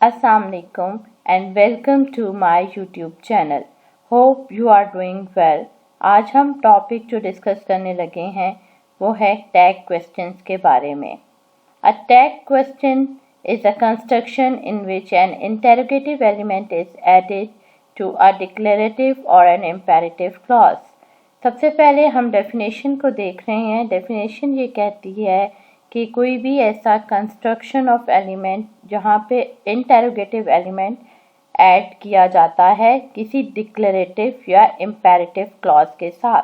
Assalamu alaikum and welcome to my YouTube channel. Hope you are doing well. आज हम topic जो discuss करने लगे हैं वो है टैग क्वेश्चंस के बारे में. A tag question is a construction in which an interrogative element is added to a declarative or an imperative clause. सबसे पहले हम डेफिनेशन को देख रहे हैं. डेफिनेशन ये कहती है कि कोई भी ऐसा कंस्ट्रक्शन ऑफ एलिमेंट जहाँ पे इंटेरोगेटिव एलिमेंट ऐड किया जाता है किसी डिक्लेरेटिव या इम्पेरेटिव क्लॉज के साथ,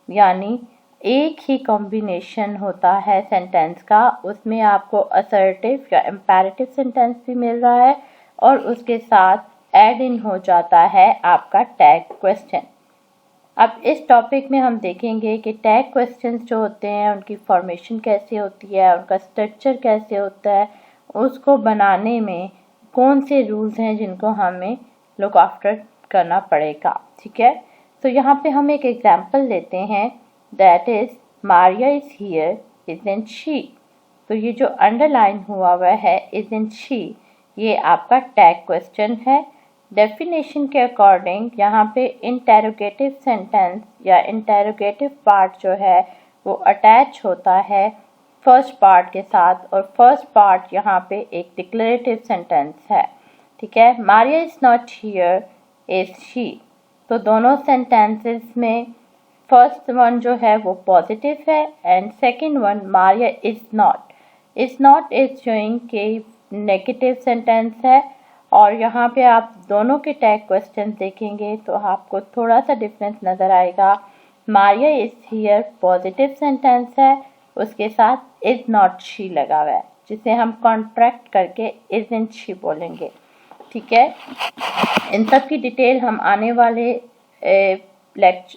यानी एक ही कॉम्बिनेशन होता है सेंटेंस का, उसमें आपको असर्टिव या इम्पेरेटिव सेंटेंस भी मिल रहा है और उसके साथ ऐड इन हो जाता है आपका टैग क्वेश्चन. अब इस टॉपिक में हम देखेंगे कि टैग क्वेश्चंस जो होते हैं उनकी फॉर्मेशन कैसे होती है, उनका स्ट्रक्चर कैसे होता है, उसको बनाने में कौन से रूल्स हैं जिनको हमें लुक आफ्टर करना पड़ेगा. ठीक है, तो यहाँ पे हम एक एग्जांपल लेते हैं, that is Maria is here isn't she. तो ये जो अंडरलाइन हुआ है इज़न्ट शी, ये आपका टैग क्वेश्चन है. डेफिनेशन के अकॉर्डिंग यहाँ पे इंटेरोगेटिव सेंटेंस या इंटेरोगेटिव पार्ट जो है वो अटैच होता है फर्स्ट पार्ट के साथ, और फर्स्ट पार्ट यहाँ पे एक डिक्लेरेटिव सेंटेंस है. ठीक है, Maria is not here is she. तो दोनों सेंटेंसेस में फर्स्ट वन जो है वो पॉजिटिव है and second one Maria is not is showing के नेगेटिव सेंटेंस है. और यहाँ पे आप दोनों के टैग क्वेश्चन देखेंगे तो आपको थोड़ा सा डिफरेंस नज़र आएगा. Maria is here positive sentence है, उसके साथ इज़ नॉट शी लगा हुआ है, जिसे हम कॉन्ट्रैक्ट करके इज़न्ट शी बोलेंगे. ठीक है, इन सब की डिटेल हम आने वाले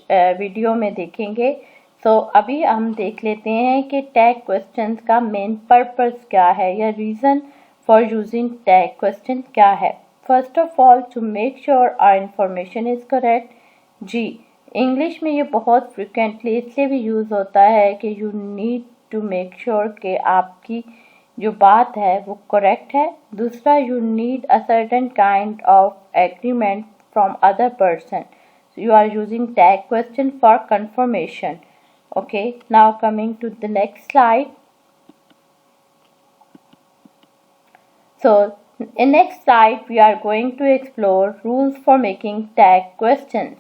वीडियो में देखेंगे. तो अभी हम देख लेते हैं कि टैग क्वेश्चंस का मेन पर्पस क्या है या reason for using tag question क्या है. First of all, to make sure our information is correct. जी, इंग्लिश में ये बहुत फ्रिक्वेंटली इसलिए भी यूज़ होता है कि you need to make sure कि आपकी जो बात है वो करेक्ट है. दूसरा, you need a certain kind of agreement from other person. So you are using tag question for confirmation. Okay, now coming to the next slide. So in next slide we are going to explore rules for making tag questions.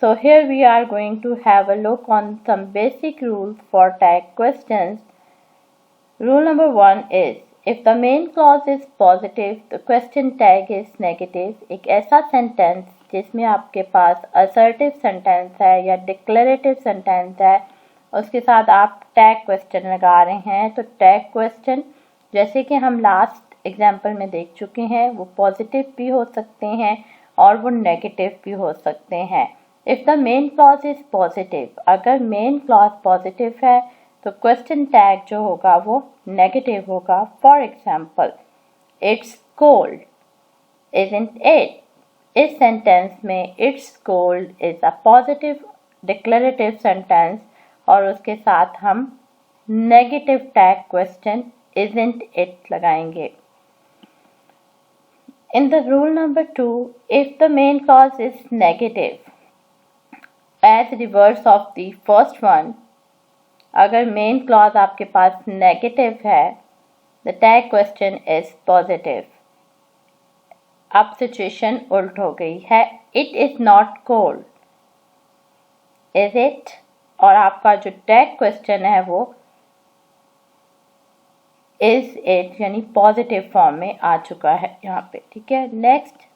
So here we are going to have a look on some basic rules for tag questions. Rule number 1 is, if the main clause is positive, the question tag is negative. एक ऐसा sentence जिसमें आपके पास assertive sentence है या declarative sentence है, उसके साथ आप टैग क्वेश्चन लगा रहे हैं, तो टैग क्वेश्चन जैसे कि हम लास्ट एग्जाम्पल में देख चुके हैं वो पॉजिटिव भी हो सकते हैं और वो नेगेटिव भी हो सकते हैं. If the main clause is positive, अगर मेन क्लॉज पॉजिटिव है तो क्वेश्चन टैग जो होगा वो नेगेटिव होगा. For example, it's cold isn't it. इस सेंटेंस में it's cold is a positive declarative sentence और उसके साथ हम negative tag question isn't it लगाएंगे. In the rule number 2, if the main clause is negative, as reverse of the first one, अगर main clause आपके पास negative है, the tag question is positive. अब situation उल्ट हो गई है. It is not cold, is it? और आपका जो tag question है वो इज इट यानी पॉजिटिव फॉर्म में आ चुका है यहाँ पे. ठीक है, नेक्स्ट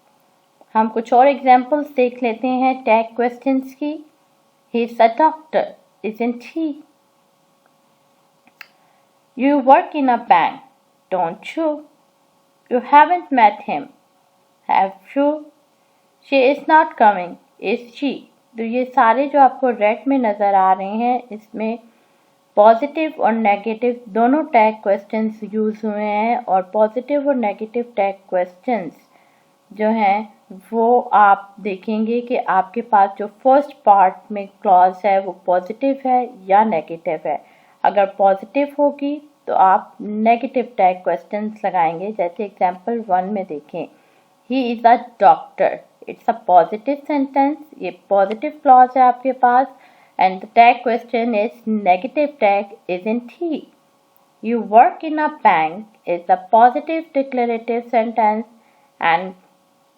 हम कुछ और एग्जांपल्स देख लेते हैं टैग क्वेश्चंस की. He is a doctor isn't he. You work in a bank don't you. You haven't met him have you. She is not coming is she. तो ये सारे जो आपको रेड में नज़र आ रहे हैं इसमें पॉजिटिव और नेगेटिव दोनों टैग क्वेश्चंस यूज़ हुए हैं, और पॉजिटिव और नेगेटिव टैग क्वेश्चंस जो हैं वो आप देखेंगे कि आपके पास जो फर्स्ट पार्ट में क्लॉज है वो पॉजिटिव है या नेगेटिव है. अगर पॉजिटिव होगी तो आप नेगेटिव टैग क्वेश्चंस लगाएंगे। जैसे एग्जांपल 1 में देखें, he is a doctor, it's a positive sentence, ये पॉजिटिव क्लॉज है आपके पास, and the tag question is negative tag, isn't he. You work in a bank is a positive declarative sentence, and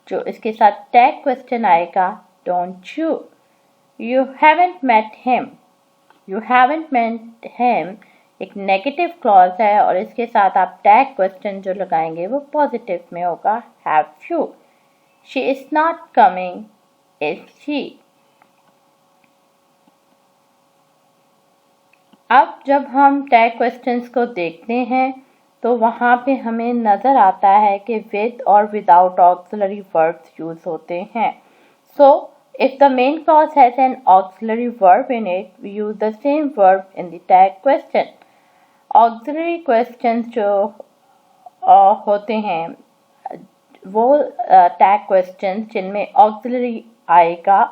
जो इसके साथ tag question आएगा, don't you. You haven't met him. You haven't met him एक negative clause है और इसके साथ आप टैग क्वेश्चन जो लगाएंगे वो पॉजिटिव में होगा, have you. She is not coming, is she. अब जब हम टैग क्वेश्चंस को देखते हैं तो वहाँ पे हमें नज़र आता है कि विद और विदाउट ऑक्सिलरी वर्ब्स यूज़ होते हैं। So if the main clause has an auxiliary verb in it, we use the same verb in the tag question. Auxiliary questions जो होते हैं वो टैग क्वेश्चंस जिनमें ऑक्सिलरी आएगा,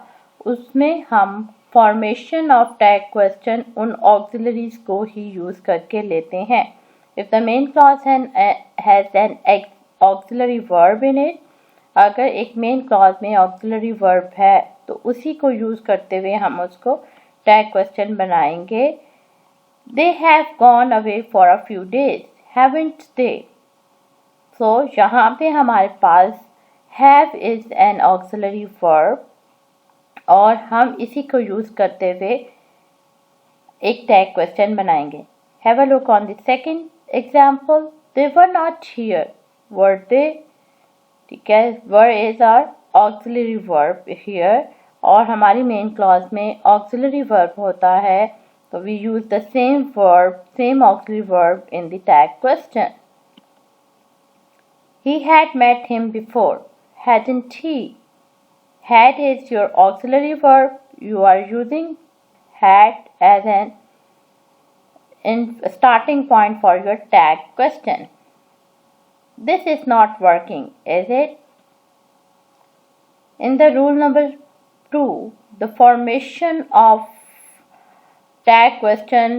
उसमें हम फॉर्मेशन ऑफ टैग क्वेश्चन उन ऑक्सिलरीज को ही यूज़ करके लेते हैं। If the main clause has an auxiliary verb in it, अगर एक मेन क्लॉज में ऑक्सिलरी वर्ब है तो उसी को यूज़ करते हुए हम उसको टैग क्वेश्चन बनाएंगे। They have gone away for a few days, haven't they. So यहाँ पे हमारे पास have is an auxiliary verb और हम इसी को यूज़ करते हुए एक टैग क्वेश्चन बनाएंगे। Have a look on the second example, they were not here, were they. ठीक है, were is our auxiliary verb here और हमारी मेन क्लॉज में ऑक्सिलरी वर्ब होता है, तो we use the same verb, same auxiliary verb in the tag question. He had met him before, hadn't he? Had is your auxiliary verb. You are using had as an starting point for your tag question. This is not working, is it? In the rule number 2, the formation of tag question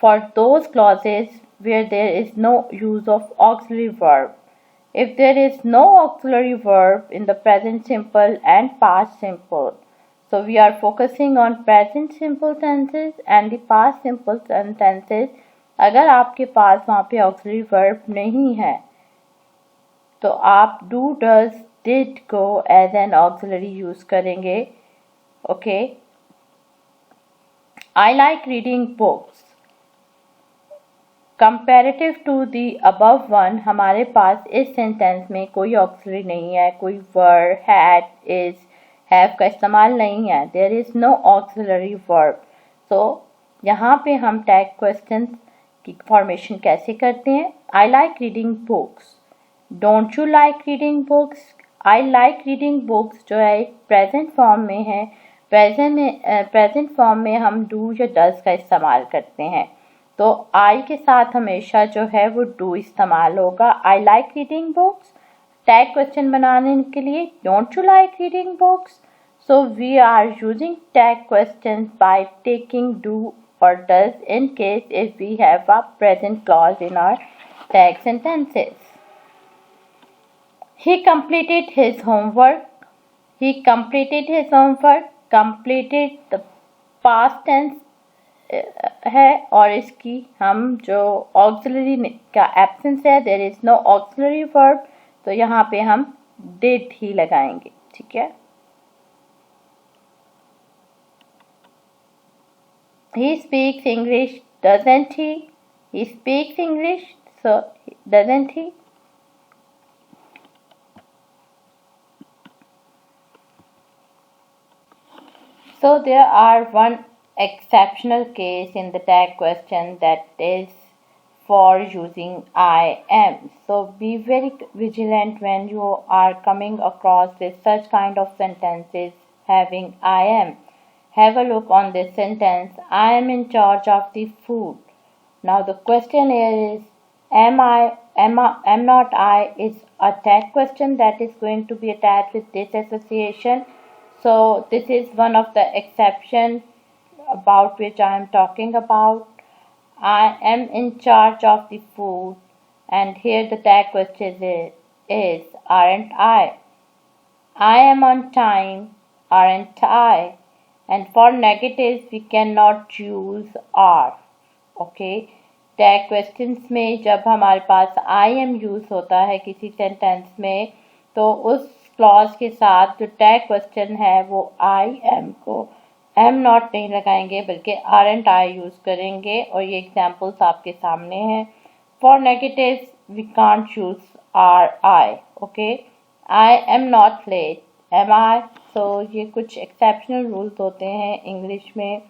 for those clauses where there is no use of auxiliary verb. If there is no auxiliary verb in the present simple and past simple, so we are focusing on present simple tenses and the past simple tenses. अगर आपके पास वहाँ पे auxiliary verb नहीं है तो आप do, does, did, go as an auxiliary use करेंगे। Okay. I like reading books. Comparative to the above one, हमारे पास इस सेंटेंस में कोई ऑक्सिलरी नहीं है, कोई वर, हैड, इज, हैव का इस्तेमाल नहीं है। There is no auxiliary verb. So यहाँ पे हम टैग क्वेश्चन की फॉर्मेशन कैसे करते हैं? आई like reading books, don't you like reading books. I like reading books जो है एक प्रेजेंट फॉर्म में है। प्रेजेंट फॉर्म में हम डू या डज का इस्तेमाल करते हैं, तो आई के साथ हमेशा जो है वो डू इस्तेमाल होगा। I like reading books. Tag question बनाने के लिए don't you like reading books, so we are using tag question by taking do और does in case if we have a present clause in our tag sentences. He completed his homework, he completed his homework, completed the past tense है और इसकी हम जो auxiliary का absence है, there is no auxiliary verb, तो यहाँ पे हम डिड ही लगाएंगे। ठीक है, he speaks English, doesn't he. He speaks English, so doesn't he. So there are one exceptional case in the tag question, that is for using I am. So be very vigilant when you are coming across with such kind of sentences having I am. Have a look on this sentence. I am in charge of the food. Now the question is, am not I is a tag question that is going to be attached with this association. So this is one of the exceptions about which I am talking about. I am in charge of the food. And here the tag question is aren't I? I am on time, aren't I? And for negatives, we cannot use are. Okay. Tag questions में जब हमारे पास I am use होता है किसी sentence में, तो उस clause के साथ जो टैग क्वेश्चन है वो आई एम को एम नॉट नहीं लगाएंगे बल्कि आरंट आई यूज करेंगे, और ये एग्जांपल्स आपके सामने हैं. For negatives we can't use are I. Okay. I am not late, am I. So ये कुछ एक्सेप्शनल रूल्स होते हैं इंग्लिश में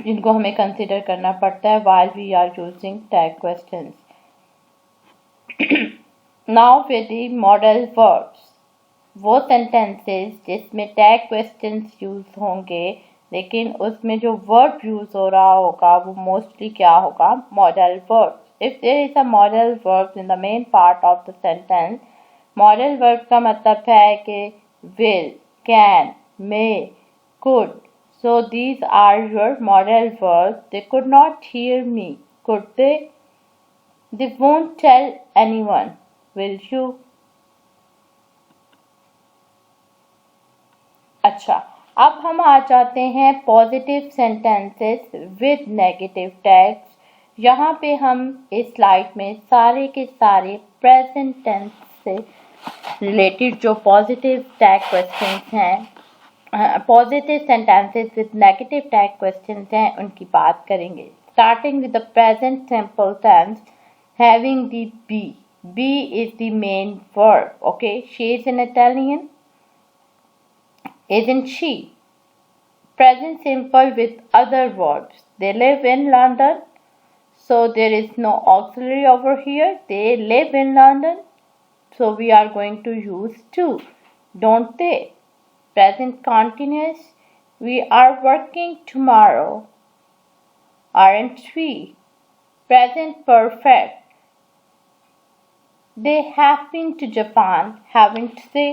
जिनको हमें कंसिडर करना पड़ता है while we are using tag questions. Now with the modal verbs, वो sentences जिसमें tag questions यूज होंगे लेकिन उसमें जो verb यूज हो रहा होगा वो mostly क्या होगा? Modal verbs. If there is a modal verb in the main part of the sentence, modal verb का मतलब है कि will, can, may, could. So these are your modal verbs. They could not hear me, could they? They won't tell anyone, will you? अच्छा, अब हम आ जाते हैं positive sentences with negative tags. यहाँ पे हम इस स्लाइड में सारे के सारे प्रेजेंट टेंस से रिलेटेड जो पॉजिटिव टैग क्वेश्चंस हैं, positive sentences with negative tag questions हैं, उनकी बात करेंगे. Starting with the present simple tense having the be. Be is the main verb. Okay. She is an Italian, isn't she? Present simple with other verbs. They live in London, so there is no auxiliary over here. They live in London, so we are going to use to, don't they? Present continuous, we are working tomorrow, aren't we? Present perfect, they have been to Japan, haven't they?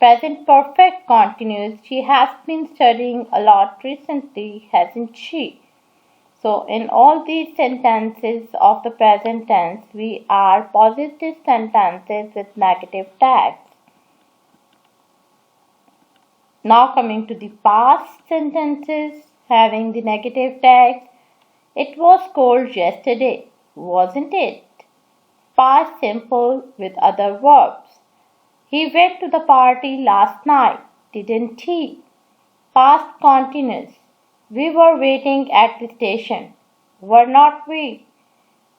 Present perfect continuous, she has been studying a lot recently, hasn't she? So in all these sentences of the present tense, we are positive sentences with negative tags. Now coming to the past sentences having the negative tags. It was cold yesterday, wasn't it? Past simple with other verbs. He went to the party last night, didn't he? Past continuous. We were waiting at the station, were not we?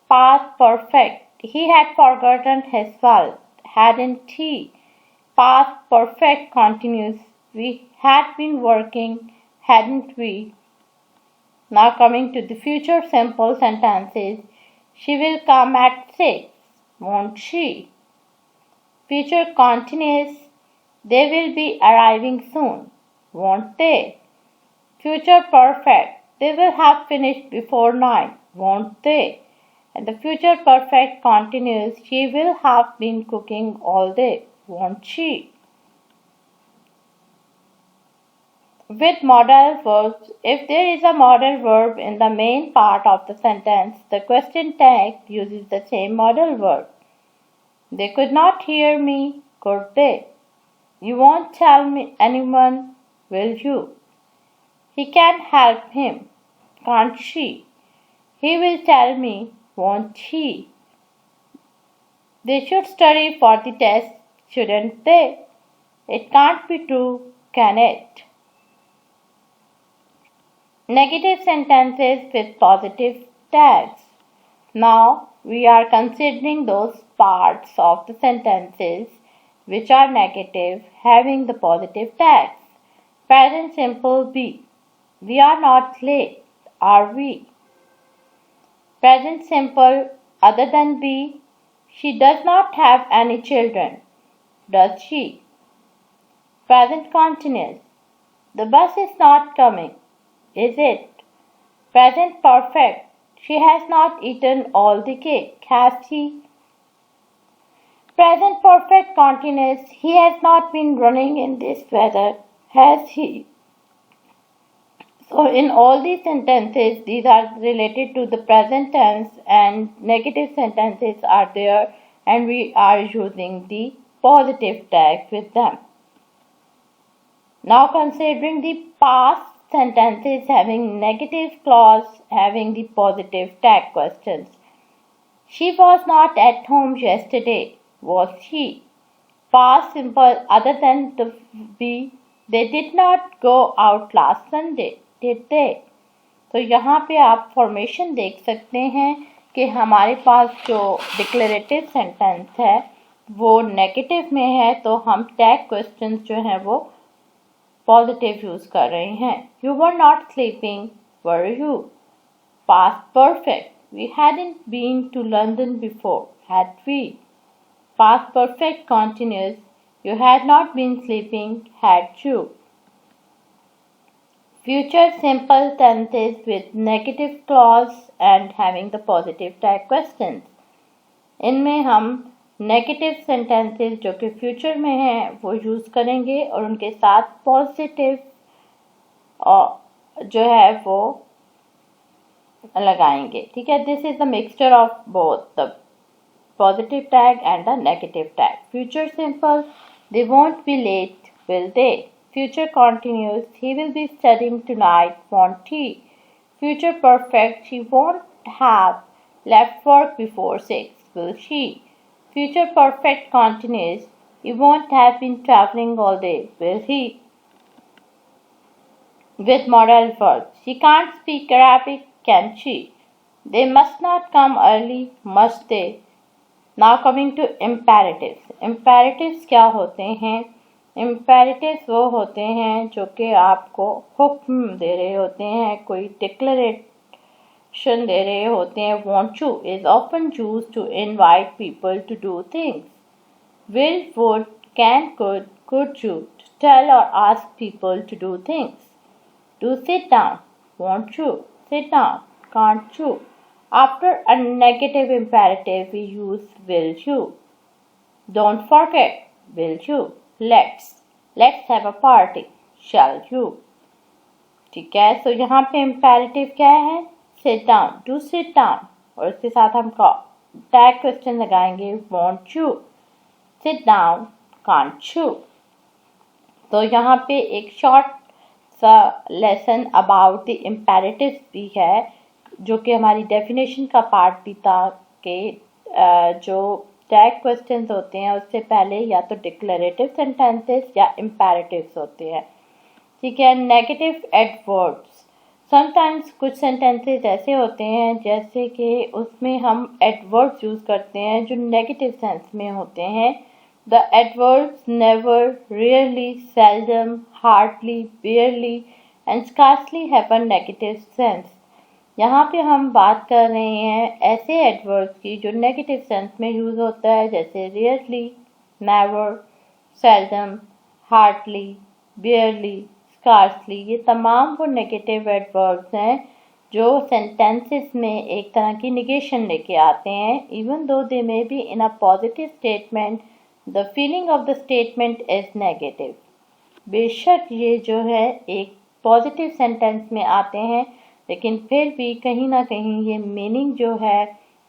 Past perfect. He had forgotten his wallet, hadn't he? Past perfect continuous. We had been working, hadn't we? Now coming to the future simple sentences. She will come at 6, won't she? Future continuous, they will be arriving soon, won't they? Future perfect, they will have finished before 9, won't they? And the future perfect continuous, she will have been cooking all day, won't she? With modal verbs, if there is a modal verb in the main part of the sentence, the question tag uses the same modal verb. They could not hear me, could they? You won't tell me anyone, will you? He can't help him, can't she? He will tell me, won't he? They should study for the test, shouldn't they? It can't be true, can it? Negative sentences with positive tags. Now we are considering those parts of the sentences which are negative having the positive tags. Present simple be. We are not late, are we? Present simple other than be. She does not have any children, does she? Present continuous. The bus is not coming, is it? Present perfect. She has not eaten all the cake, has he? Present perfect continuous. He has not been running in this weather, has he? So in all these sentences, these are related to the present tense and negative sentences are there and we are using the positive tag with them. Now considering the past sentences having negative clause having the positive tag questions. She was not at home yesterday, was she? Past simple other than the be. They did not go out last Sunday, did they? तो यहाँ पे आप formation देख सकते हैं कि हमारे पास जो डिक्लेरेटिव सेंटेंस है वो नेगेटिव में है, तो हम टैग क्वेश्चंस जो हैं वो पॉजिटिव यूज कर रहे हैं. You were not sleeping, were you? Past perfect. We hadn't been to London before, had we? Past perfect continuous. You had not been sleeping, had you? Future simple tenses with negative clause and having the positive tag questions. इनमें हम negative sentences जो कि future में हैं वो use करेंगे और उनके साथ पॉजिटिव जो है वो लगाएंगे. ठीक है, this is the mixture of both the positive tag and the negative tag. Future simple, they won't be late, will they? Future continuous, he will be studying tonight, won't he? Future perfect, she won't have left work before 6, will she? Future perfect continuous, he won't have been traveling all day, will he? With modal verb, she can't speak Arabic, can she? They must not come early, must they? Now coming to imperatives. Imperatives क्या होते हैं? Imperatives वो होते हैं जो कि आपको हुक्म दे रहे होते हैं, कोई डिक्लेरेशन दे रहे होते हैं. Won't you is often used to invite people to do things. Will, would, can, could you, to tell or ask people to do things. Do sit down. Won't you sit down. Can't you. After a negative imperative, we use will you. Don't forget, will you. Let's have a party. Shall you. ठीक है, तो यहाँ पे imperative क्या है? Sit down. Do sit down. और इसके साथ हम tag question लगाएंगे. Want you. Sit down. Can't you. तो यहाँ पे एक short सा lesson about the imperatives भी है जो कि हमारी डेफिनेशन का पार्ट भी था कि जो टैग क्वेश्चंस होते हैं उससे पहले या तो डिक्लेरेटिव सेंटेंसेस या इम्पेरेटिव्स होते हैं. ठीक है, नेगेटिव एडवर्ब्स. समटाइम्स कुछ सेंटेंसेस ऐसे होते हैं जैसे कि उसमें हम एडवर्ब्स यूज़ करते हैं जो नेगेटिव सेंस में होते हैं. The adverbs never, rarely, seldom, hardly, बेयरली and scarcely have a negative sense. यहाँ पे हम बात कर रहे हैं ऐसे एडवर्ब्स की जो नेगेटिव सेंस में यूज़ होता है, जैसे rarely, never, seldom, hardly, बेयरली, scarcely. ये तमाम वो नेगेटिव एडवर्ब्स हैं जो सेंटेंसेस में एक तरह की निगेशन लेके आते हैं. Even though they may be in a positive statement, the feeling of the statement is negative. बेशक ये जो है एक पॉजिटिव सेंटेंस में आते हैं लेकिन फिर भी कहीं ना कहीं ये मीनिंग जो है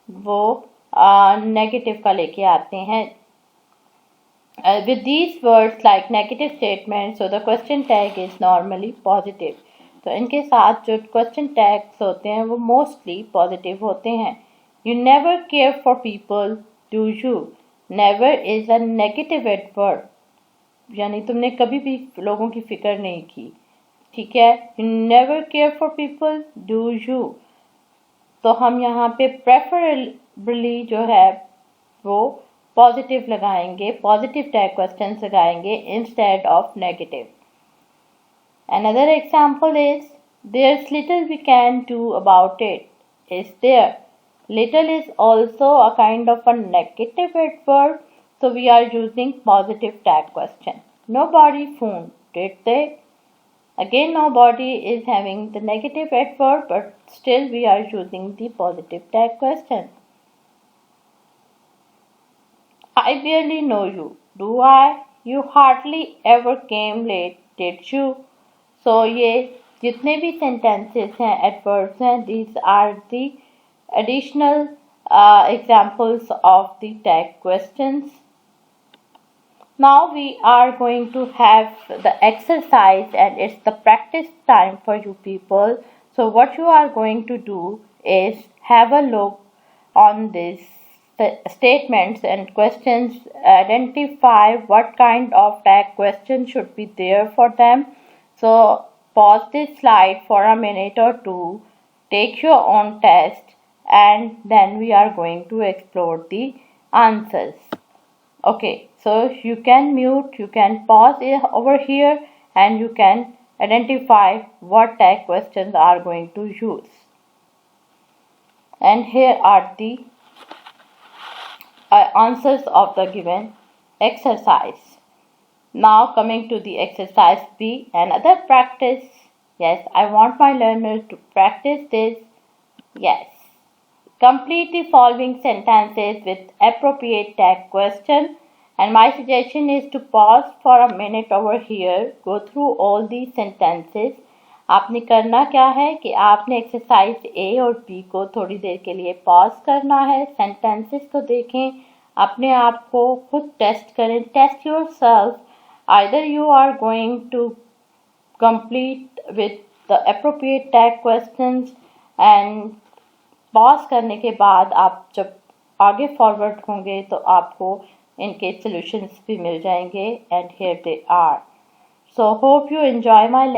वो नेगेटिव का लेके आते हैं. With these words like negative statement, so the question tag is normally positive. तो इनके साथ जो क्वेश्चन टैग्स होते हैं वो मोस्टली पॉजिटिव होते हैं. You never care for people, do you? Never is a negative adverb, यानी तुमने कभी भी लोगों की फिक्र नहीं की. ठीक है, you never care for people, do you? तो हम यहाँ पे प्रेफरेबली जो है वो पॉजिटिव लगाएंगे, पॉजिटिव टैग क्वेश्चन लगाएंगे instead of negative. Another example is there's little we can do about it. Is there. Little is also a kind of a negative adverb, so we are using positive tag question. Nobody phoned, did they? Again, nobody is having the negative adverb, but still we are using the positive tag question. I barely know you, do I? You hardly ever came late, did you? So ये जितने भी sentences हैं, adverbs हैं, these are the additional examples of the tag questions. Now we are going to have the exercise and it's the practice time for you people. So what you are going to do is have a look on these statements and questions, identify what kind of tag question should be there for them. So pause this slide for a minute or two, take your own test, and then we are going to explore the answers. Okay, so you can mute, you can pause over here, and you can identify what tag questions are going to use. And here are the answers of the given exercise. Now coming to the exercise B, another practice. Yes, I want my learners to practice this. Yes. Complete the following sentences with appropriate tag question, and my suggestion is to pause for a minute over here, go through all these sentences. आपने करना क्या है कि आपने exercise ए और B को थोड़ी देर के लिए पॉज करना है, सेंटेंसेस को देखें, अपने आप को खुद टेस्ट करें, test yourself, either you are going to complete with the appropriate tag questions, and pause करने के बाद आप जब आगे फॉरवर्ड होंगे तो आपको इनके सॉल्यूशंस भी मिल जाएंगे. And here they are. So hope you enjoy my